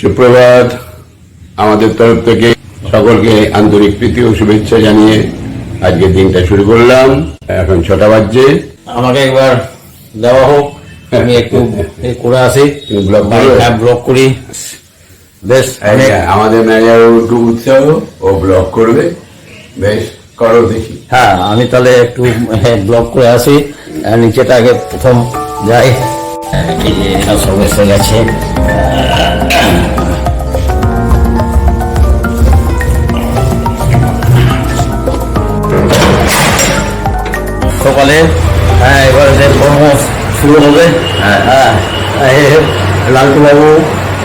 সুপ্রভাত। আমাদের তরফ থেকে সকলকে আন্তরিক প্রীতি ও শুভেচ্ছা জানিয়ে আজকের দিনটা শুরু করলাম। এখন 6টা বাজছে। আমাকে একবার দেওয়া হোক, আমি একটু করে আসি, ব্লগ করি। বেশ, আমাদের ম্যানেজার একটু উৎসাহ, ও ব্লগ করবে। বেশ, করো দেখি। হ্যাঁ, আমি তাহলে একটু ব্লগ করে আসি। নিচেটা আগে প্রথম যাই। এই যে সব এসে গেছে। সকালে এবারে কর্ম শুরু হবে। লালটু বাবু,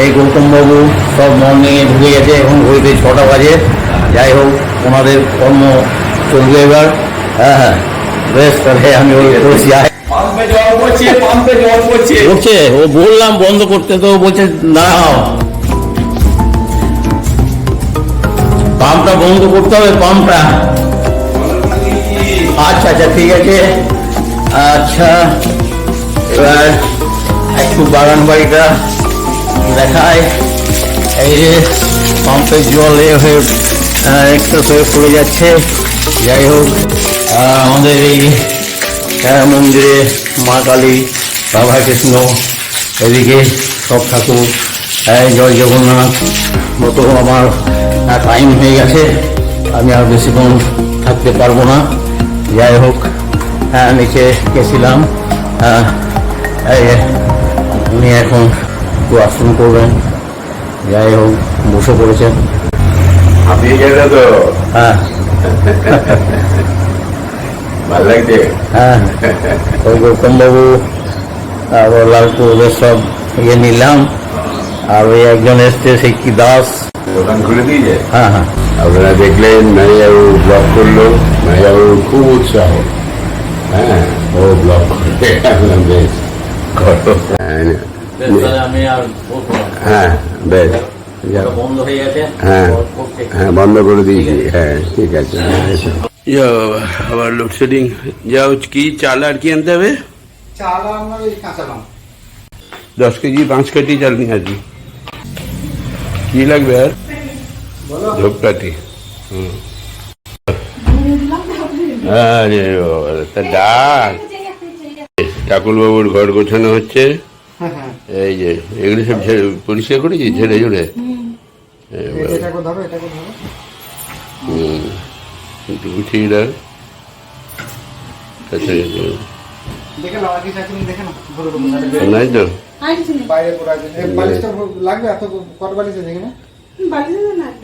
এই গৌতম বাবু সব মর্নিংয়ে ঢুকে গেছে। এখন ঘড়িতে 6টা বাজে। যাই হোক, ওনাদের কর্ম চলবে এবার। হ্যাঁ, বেশ, তাহলে আমি ওই করছি। বলছে ও, বললাম বন্ধ করতে, তো বলছে দাঁড়াও, পাম্পটা বন্ধ করতে হবে, পাম্পটা। আচ্ছা আচ্ছা, ঠিক আছে। আচ্ছা, এবার একটু বাগান বাড়িটা দেখায়। এই যে পাম্পের জল হয়ে এক্সেস হয়ে পড়ে যাচ্ছে। যাই হোক, আমাদের এই মন্দিরে মা কালী, রাধা কৃষ্ণ, এদিকে সব ঠাকুর, জয় জগন্নাথ। মতো আমার টাইম হয়ে গেছে, আমি আর বেশিক্ষণ থাকতে পারবো না। যাই হোক, নিচে গেছিলাম। উনি এখন একটু আসন করবেন। যাই হোক, বসে পড়েছেন। আপনি গেলে তো হ্যাঁ, ভালো লাগছে। হ্যাঁ, ওই গৌতম বাবু আর লালটু, ওদের সব নিলাম। আর ওই একজন এসছে, সেই কি দাস, দোকান খুলে দিয়েছে। হ্যাঁ হ্যাঁ, আপনারা দেখলেন, ম্যানেজারবাবু ব্লগ করলো। ম্যানেজারবাবু খুব উৎসাহ। হ্যাঁ, ও ব্লগ করে। বেশ, আমি আর হ্যাঁ, বেশ, বন্ধ হয়ে গেছে। হ্যাঁ হ্যাঁ, বন্ধ করে দিয়েছি। হ্যাঁ, ঠিক আছে। আবার লোডশেডিং। যাও, কি চাল আর কি আনতে হবে? 10 কেজি 5 কাঠি চাল নিয়ে আসবি। কি লাগবে আর? ধূপকাঠি। আরে তা ডাক। ঠাকুর বাবুর ঘর গোছানো হচ্ছে। এই যে এগুলো সব পরিষ্কার করেছি, ঝেড়ে ঝুড়ে। উঠিয়ে দাও। নাই তো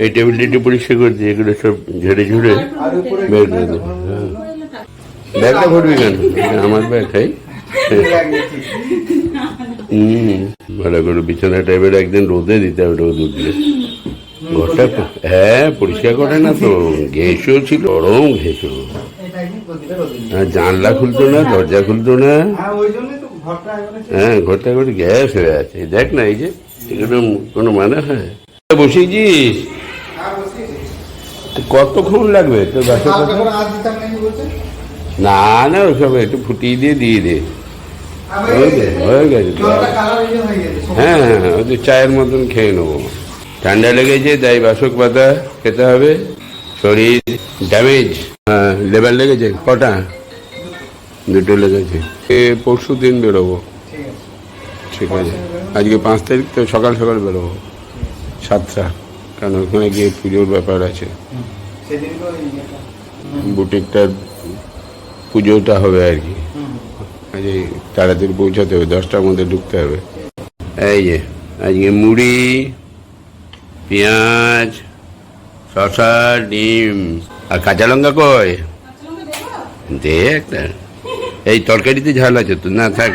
এই টেবিলটি পরিষ্কার করছি, এগুলো সব ঝেড়ে ঝুড়ে বের করে দেবো। ব্যাগটা ভরবি কেন? আমার ব্যাগ খাই। ভালো করে বিছানা টাইপের একদিন রোদে দিতে হবে, রোদ উঠলে ঘরটা। হ্যাঁ, পরিষ্কার করে না তো, ঘেঁষো ছিল, গরম ঘেঁষো। জানলা খুলতো না, দরজা খুলতো না। হ্যাঁ, ঘরটা করে গ্যাস হয়ে আছে। দেখ না, এই যে এগুলো কোনো মানে হয়? বসিয়েছিস? কতক্ষণ লাগবে তোর বাসা? না না, ওসব একটু ফুটিয়ে দিয়ে দে। হয়ে গেছে। হ্যাঁ হ্যাঁ, ওই চায়ের মতন খেয়ে নেবো। ঠান্ডা লেগেছে, তাই বাসক পাতা খেতে হবে। শরীর ড্যামেজ। হ্যাঁ, লেবার লেগেছে। কটা? 2টো লেগেছে। পরশু দিন বেরোবো। ঠিক আছে, আজকে 5 তারিখ তো, সকাল সকাল বেরোবো 7টা। কারণ ওখানে গিয়ে পুজোর ব্যাপার আছে। বুটিকটার পুজোটা হবে আর কি। আজকে তাড়াতাড়ি পৌঁছাতে হবে, 10টার মধ্যে ঢুকতে হবে। এই যে আজকে মুড়ি, পেঁয়াজ, শসা, ডিম আর কাঁচা লঙ্কা। কই দে একটা। এই তরকারিতে ঝাল আছে তো? না, থাক।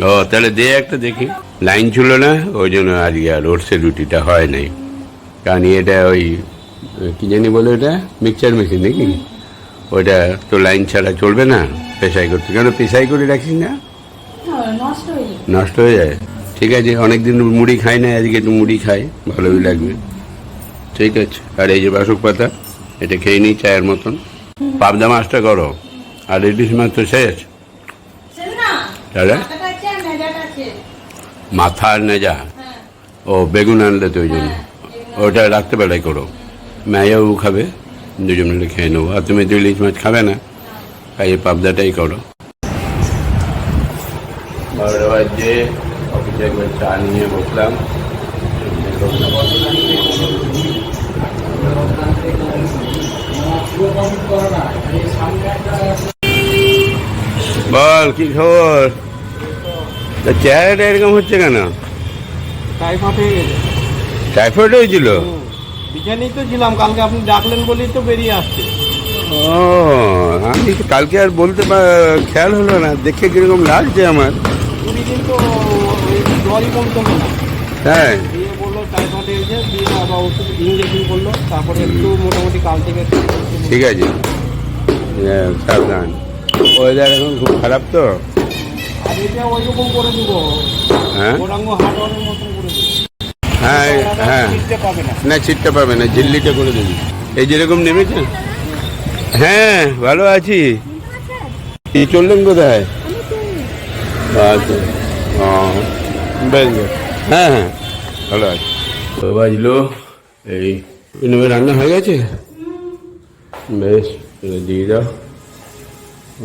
ও, তাহলে দে একটা দেখি। লাইন ছিল না, ওই জন্য আজকে আর ওটসের রুটিটা হয় নাই। কারণ এটা ওই কি জানি বলে, ওটা মিক্সচার মেশিন নাকি? ওইটা তো লাইন ছাড়া চলবে না পেশাই করতে। কেন পেশাই করে রাখিস না? নষ্ট হয়ে যায়। ঠিক আছে, অনেকদিন মুড়ি খাই না, আজকে একটু মুড়ি খাই, ভালোই লাগবে। ঠিক আছে। আর এই যে বাসক পাতা, এটা খেয়ে নিই চায়ের মতন। পাবদা মাছটা করো, আর ইলিশ মাছ তো শেষ। তাহলে মাথা আর নেজা ও বেগুন আনলে তো ওই জন্য ওটা রাত্রেবেলায় করো, মেয়াও খাবে, দুজন মিলে খেয়ে নেবো। আর তুমি তো ইলিশ মাছ খাবে না, তাই এই পাবদাটাই করো। 12টা বাজে, অফিসে একবার চা নিয়ে বসলাম। বল কি খবর? তা চেহারাটা এরকম হচ্ছে কেন? টাইফয়েড হয়ে গেছে। টাইফয়েড হয়েছিল? বিছানেই তো ছিলাম, কালকে আপনি ডাকলেন বলেই তো বেরিয়ে আসছে। ও, আমি তো কালকে আর বলতে খেয়াল হলো না, দেখে কিরকম লাগছে আমার। 20 দিন তো ওই জ্বরই কমতো না। হ্যাঁ, দিয়ে বললো টাইফয়েড হয়েছে, দিয়ে আবার ওষুধ ইঞ্জেকশন করলো, তারপরে একটু মোটামুটি কাল থেকে একটু ঠিক আছে, সাবধান। ওয়েদার এখন খুব খারাপ তো। আর এটা ওই রকম করে দিব, হ্যাঁ গোরাঙ্গ হার্ডওয়ারের মতন করে দিব। হ্যাঁ হ্যাঁ, ছিটতে পাবে না। না ছিটটা পাবে না, ঝিল্লিটা করে দেবি। এই যেরকম নেমেছে। হ্যাঁ ভালো আছি। কি চললেন কোথায়? আচ্ছা, ও বেশ বেশ, হ্যাঁ হ্যাঁ ভালো আছে। তো বাজলো এই ইনুমে রান্না হয়ে গেছে, বেশ এটা দিয়ে দাও।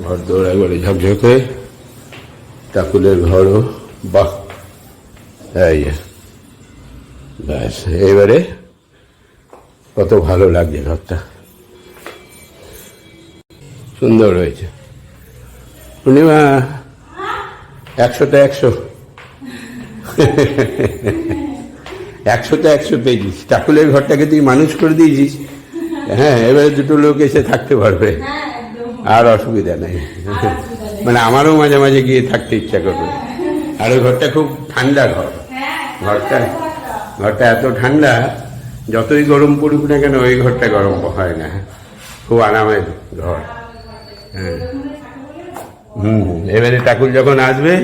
ঘর দৌড় একবারে ঝকঝকে, ঠাকুরের ঘরও বাহ, এই যে, ব্যাস এবারে কত ভালো লাগছে ঘরটা, সুন্দর হয়েছে। পূর্ণিমা 100তে 100, 100তে 100 পেয়েছিস। ঠাকুরের ঘরটাকে তুই মানুষ করে দিয়েছিস। হ্যাঁ, এবারে দুটো লোক এসে থাকতে পারবে, আর অসুবিধা নেই। মানে আমারও মাঝে মাঝে গিয়ে থাকতে ইচ্ছা করবে। আর ওই ঘরটা খুব ঠান্ডা ঘর, ঘরটা এত ঠান্ডা, যতই গরম পড়ুক না কেন ওই ঘরটা গরম হয় না, খুব আরামের ঘর। হ্যাঁ, এবারে ঠাকুর যখন আসবে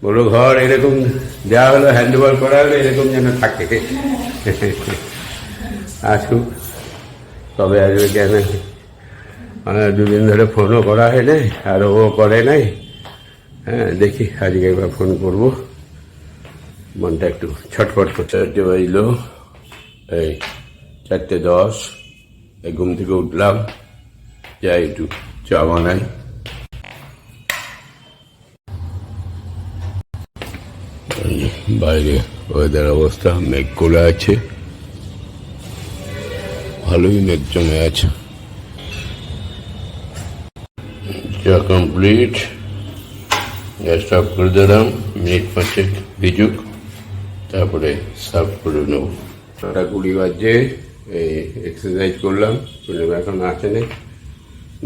বলো ঘর এরকম দেওয়া হলো, হ্যান্ডওভার করা হলো, এরকম যেন থাকে। আসুক, কবে আসবে কেন, দুদিন ধরে ফোনও করা হয় নাই, আর ও করে নাই। হ্যাঁ, দেখি আজকে একবার ফোন করবো, মনটা একটু ছটফট করছে। 4টে বাজলো, এই 4:10, এই ঘুম থেকে উঠলাম, যাই একটু চা বানাই। বাইরে ওয়েদার অবস্থা মেঘ করে আছে, ভালোই মেঘ জমে আছে। চা কমপ্লিট, গ্যাস অফ করে দিলাম, মিনিট 5 ভিজুক, তারপরে সার্ভ করে নেব। 9:20 বাজে, এই এক্সারসাইজ করলাম, পূর্ণিমা এখন আছে না,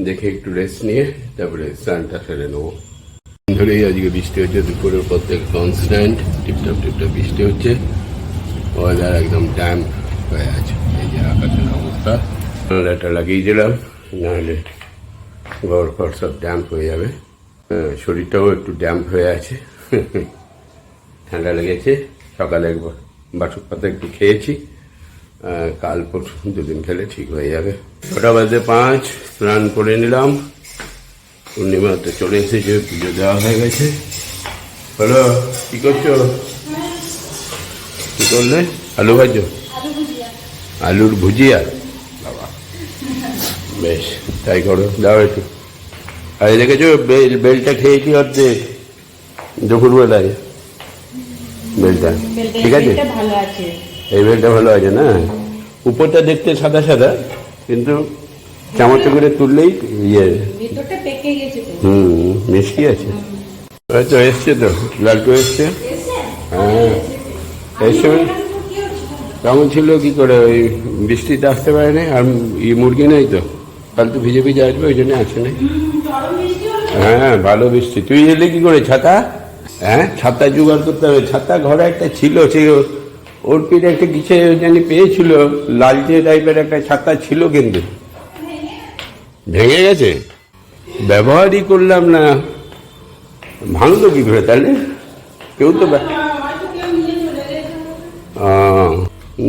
দেখে একটু রেস্ট নিয়ে তারপরে স্নানটা সেরে নেবো। ধরেই আজকে বৃষ্টি হচ্ছে, দুপুরের পর থেকে কনস্ট্যান্ট টিপটপ টিপটপ বৃষ্টি হচ্ছে। ওয়েদার একদম ড্যাম্প হয়ে আছে, এই যে আকাশের অবস্থা। এটা লাগিয়ে দিলাম, নাহলে ঘর ফর সব ড্যাম্প হয়ে যাবে। শরীরটাও একটু ড্যাম্প হয়ে আছে, ঠান্ডা লেগেছে। সকালে একবার বাসক পাতা একটু খেয়েছি, কাল পরশু 2 দিন খেলে ঠিক হয়ে যাবে। 9:05 স্নান করে নিলাম। পূর্ণিমাতে চলে এসেছে, পুজো দেওয়া হয়ে গেছে। হলো, কি করছো? কি করলে? আলু ভাজো? আলুর ভুজিয়া, বাবা বেশ, তাই করো, দাও একটু। আর দেখেছো বেলটা খেয়েছি অর্ধেক দুপুরবেলায়, বেলটা ঠিক আছে, এই বেলটা ভালো আছে না? উপরটা দেখতে সাদা সাদা, কিন্তু চামচে করে তুললেই ইয়ে মিষ্টি আছে। হয়তো এসছে তো, লালটু এসছে। হ্যাঁ এসছে, কেমন ছিল কি করে, ওই বৃষ্টিতে আসতে পারে না, আর মুরগি নেই তো, কাল তো ভিজে ভিজে আসবে, ওই জন্য আসে না। হ্যাঁ ভালো বৃষ্টি। তুই এলি কি করে? ছাতা? হ্যাঁ, ছাতা জোগাড় করতে হবে। ছাতা ঘরে একটা ছিল, সে ওর পিঠে একটা কিসে জানি পেয়েছিল, লালচে টাইপের একটা ছাতা ছিল, কিন্তু ভেঙে গেছে, ব্যবহারই করলাম না। ভাঙলো কি করে তাহলে? কেউ তো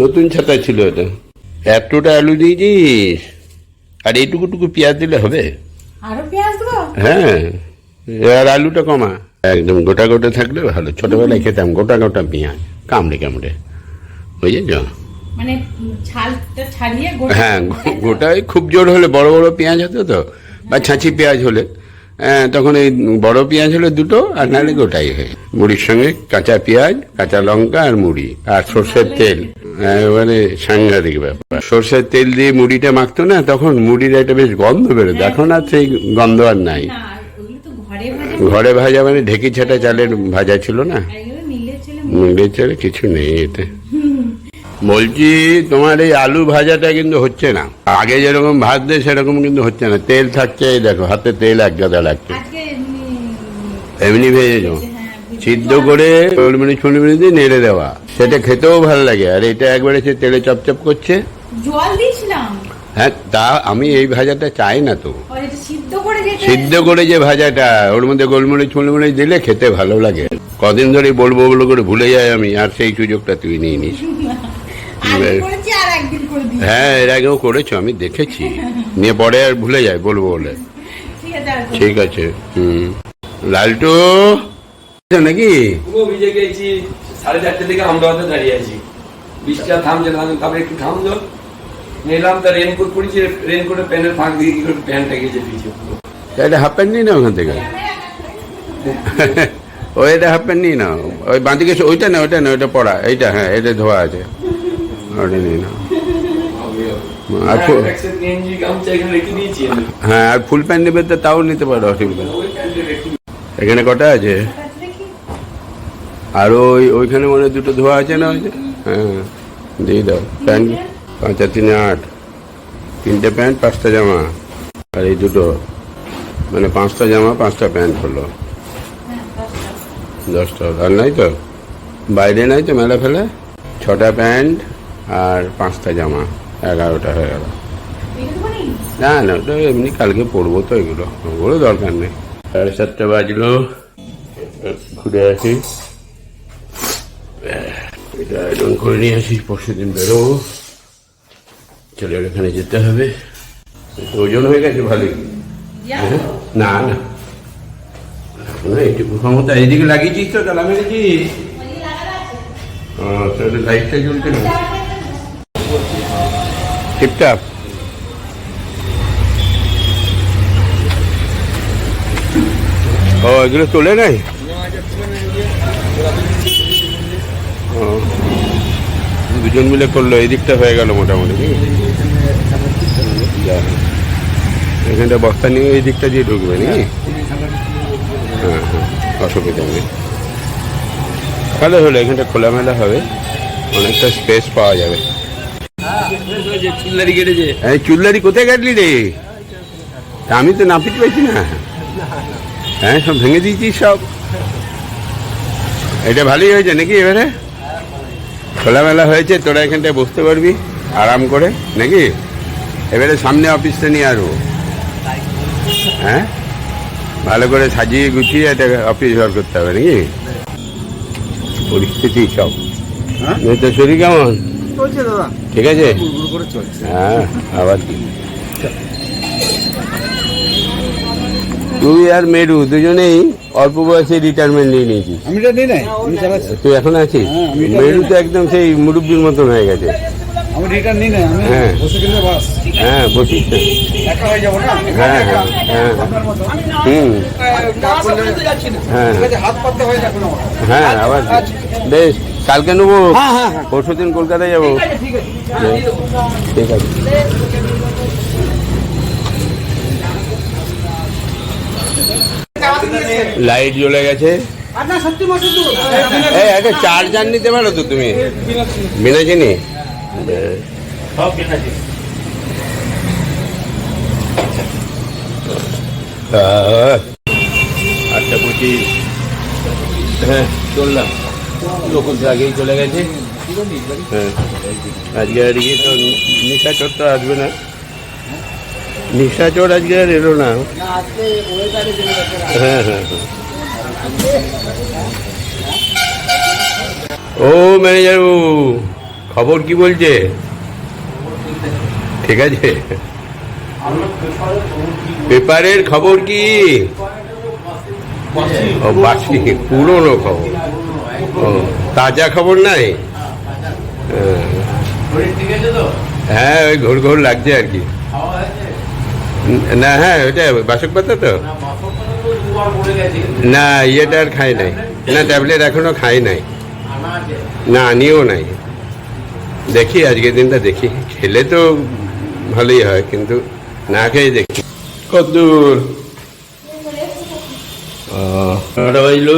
নতুন ছাতা ছিল এটা। এতটা আলু দিয়েছিস, আর এইটুকুটুকু পেঁয়াজ দিলে হবে? আরো পেঁয়াজ দেবো? হ্যাঁ, আর আলুটা কমা, একদম গোটা গোটা থাকলে ভালো। ছোটবেলায় খেতাম গোটা গোটা পেঁয়াজ, কামড়ে কামড়ে। বুঝেছ? মানে ছালটা ছাড়িয়ে হ্যাঁ, গোটাই খুব জোর হলে বড় বড় পেঁয়াজ হতো তো, বা ছাঁচি পেঁয়াজ হলে তখন এই বড় পেঁয়াজ হলে দুটো, আর নাহলে গোটাই হয়। মুড়ির সঙ্গে কাঁচা পেঁয়াজ, কাঁচা লঙ্কা আর মুড়ি আর সর্ষের তেল, এবারে সাংঘাতিক ব্যাপার। সর্ষের তেল দিয়ে মুড়িটা মাখতো না, তখন মুড়ির একটা বেশ গন্ধ বেরোতো। এখন আর সেই গন্ধ আর নাই। ঘরে ভাজা মানে ঢেকি ছাটা চালের ভাজা ছিল না, মিলের চালে কিছু নেই এতে। বলছি তোমার এই আলু ভাজাটা কিন্তু হচ্ছে না, আগে যেরকম ভাত দেয় সেরকম কিন্তু হচ্ছে না। তেল থাকছে, এই দেখো হাতে তেল এক গাদা লাগছে। এমনি ভেজেছ, সিদ্ধ করে ফুলমিনি দিয়ে নেড়ে দেওয়া, সেটা খেতেও ভালো লাগে। আর এটা একবারে সে তেলে চপচপ করছে। জল দিয়েছিলাম। হ্যাঁ, তা আমি এই ভাজাটা চাই না তো। সিদ্ধ করে যে ভাজাটা, ওর মধ্যে গোলমরিচ ফুলমরিচ দিলে খেতে ভালো লাগে। কদিন ধরে বলবো বলবো করে ভুলে যাই আমি, আর সেই সুযোগটা তুই নিয়ে নিস। হ্যাঁ, এর আগেও করেছো, আমি দেখেছি। নিয়ে পরে আর ভুলে যায় বলবো বলে। ঠিক আছে। লালটু নাকি? ভিজে গেছি, 4:30 থেকে আমরা দাঁড়িয়ে আছি, বৃষ্টিটা থামছে না, তারপরে একটু থামলো, নিলাম তার রেনকোট পড়েছি, রেনকোটের প্যান্টের ফাঁক দিয়ে কি করে প্যান্টটা গেছে পিছিয়ে। এটা হাফ প্যান্ট নিই না ওখান থেকে, ওইটা হাফ প্যান্ট নিই না, ওই বাঁদিকে ওইটা না, ওইটা না, ওইটা পড়া, এইটা হ্যাঁ, এটা ধোয়া আছে, ওটা নিই না। হ্যাঁ, আর ফুল প্যান্ট নেবে তো তাও নিতে পারো, অসুবিধা। এখানে কটা আছে? আর ওইখানে মনে দুটো ধোয়া আছে না? হ্যাঁ, দিয়ে দাও। প্যান্ট 5 আর 3 8, 3টে প্যান্ট 5টা জামা, আর এই দুটো, মানে 5টা জামা 5টা প্যান্ট হলো 10টা। আর নাই তো বাইরে, নাই তো মেলা ফেলে? 6টা প্যান্ট আর 5টা জামা, 11টা হয়ে গেল। না না, ওটা এমনি কালকে পরবো তো, ওগুলো দরকার নেই। 7:30 বাজলো, ঘুরে আসি, এটা আয়রন করে নিয়ে আসি, পরশু দিন বেরোবো, ছেলের এখানে যেতে হবে। ওজন হয়ে গেছে ভালোই। না না, এইটুকু ক্ষমতা। এইদিকে লাগিয়েছিস তো, তালা মেরেছিস? লাইটটা জ্বলছে না, টিপটাপ। ও, এগুলো তোলে নাই? দুজন মিলে করলো, এই দিকটা হয়ে গেল মোটামুটি। এখানটা বস্তা নিয়ে এই দিকটা দিয়ে ঢুকবে নাকি? হ্যাঁ হ্যাঁ, অসুবিধা নেই, ভালো হলো। এখানটা খোলামেলা হবে, অনেকটা স্পেস পাওয়া যাবে। চুলদারি কেটেছে। এই চুলদারি কোথায় কাটলি রে? আমি তো নাপিত পাইছি না। হ্যাঁ, সব ভেঙে দিয়েছিস সব। এটা ভালোই হয়েছে নাকি? এবারে খোলামেলা হয়েছে, তোরা এখানটায় বসতে পারবি আরাম করে নাকি? এবারে সামনে অফিসটা নিয়ে আসবো। হ্যাঁ, ভালো করে সাজিয়ে গুছিয়ে এটা অফিস ঘর করতে হবে নাকি? পরিস্থিতি সব। তো শরীর কেমন? ঠিক আছে। হ্যাঁ, আবার কি, তুই আর মেরু দুজনেই অল্প বয়সে রিটায়ারমেন্ট নিয়ে নিয়েছিস। তুই এখন আছিস? মেরু তো একদম সেই মুরব্বীর মতন হয়ে গেছে। হ্যাঁ হ্যাঁ, বসিস না। হ্যাঁ হ্যাঁ হ্যাঁ, হ্যাঁ হ্যাঁ, আবার বেশ, কালকে নেবো, পরশু দিন কলকাতায় যাবো। ঠিক আছে। লাইট জ্বলে গেছে। একটা চার্জার নিতে পারো তো তুমি, বিনা চিনি? 8:25। হ্যাঁ, চললাম। লোক আগেই চলে গেছে। হ্যাঁ, আজকে আর ইয়ে তো নিশাচর তো আসবে না, নিশাচর আজকে আর এলো না। হ্যাঁ হ্যাঁ, ও ম্যানেজার বাবু, খবর কি বলছে? ঠিক আছে, পেপারের খবর কি? ও বাসি, পুরনো খবর। ও, তাজা খবর নাই? শরীর ঠিক আছে তো? হ্যাঁ ওই ঘোর ঘোর লাগছে আর কি। খাওয়া হয়েছে? না হ্যাঁ ওইটা বাসক পাতা তো না, মাথাটা তো দুবার পড়ে গেছে। না, ইয়েটা আর খাই নাই, না ট্যাবলেট এখনো খাই নাই, আনা আছে? না আনিও নাই। দেখি আজকের দিনটা দেখি, খেলে তো ভালোই হয় কিন্তু না খেয়ে দেখি কতদূর। 9টা বাজলো,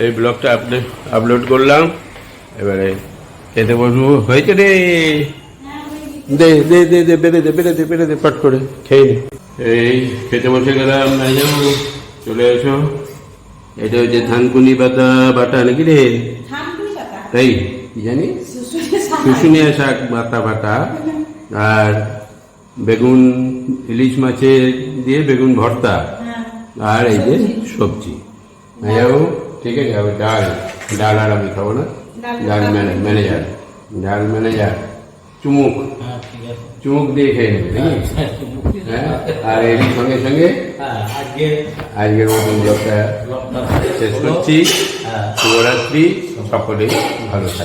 এই ব্লগটা আপলোড করলাম, এবারে খেতে বসবো। হয়েছে রে, দে দে দে দে বেড়ে দে বেড়ে দে বেড়ে দে পট করে খেয়ে নে। এই খেতে বসে গেলাম, নাই যাবো, চলে এসো। এটা হচ্ছে থানকুনি পাতা বাটা নাকি রে, থানকুনি পাতা, তাই কি জানি, শুশুনিয়া শাক। শুশুনিয়া শাক বাটা বাটা, আর বেগুন, ইলিশ মাছের দিয়ে বেগুন ভর্তা, হ্যাঁ। আর এই যে সবজি। যাবো, ঠিক আছে। আর ডাল, ডাল আর আমি খাবো না, ডাল ম্যানেজার, ডাল ম্যানেজার চুমুক, হ্যাঁ, ঠিক আছে। চুমুক দিয়ে খেয়ে নেবে নাকি? হ্যাঁ, আর এর সঙ্গে সঙ্গে হ্যাঁ, আজকের মতন ব্লগটা ব্লগটা শেষ করছি। হ্যাঁ। শুভরাত্রি, সকলে ভালো থাকবে।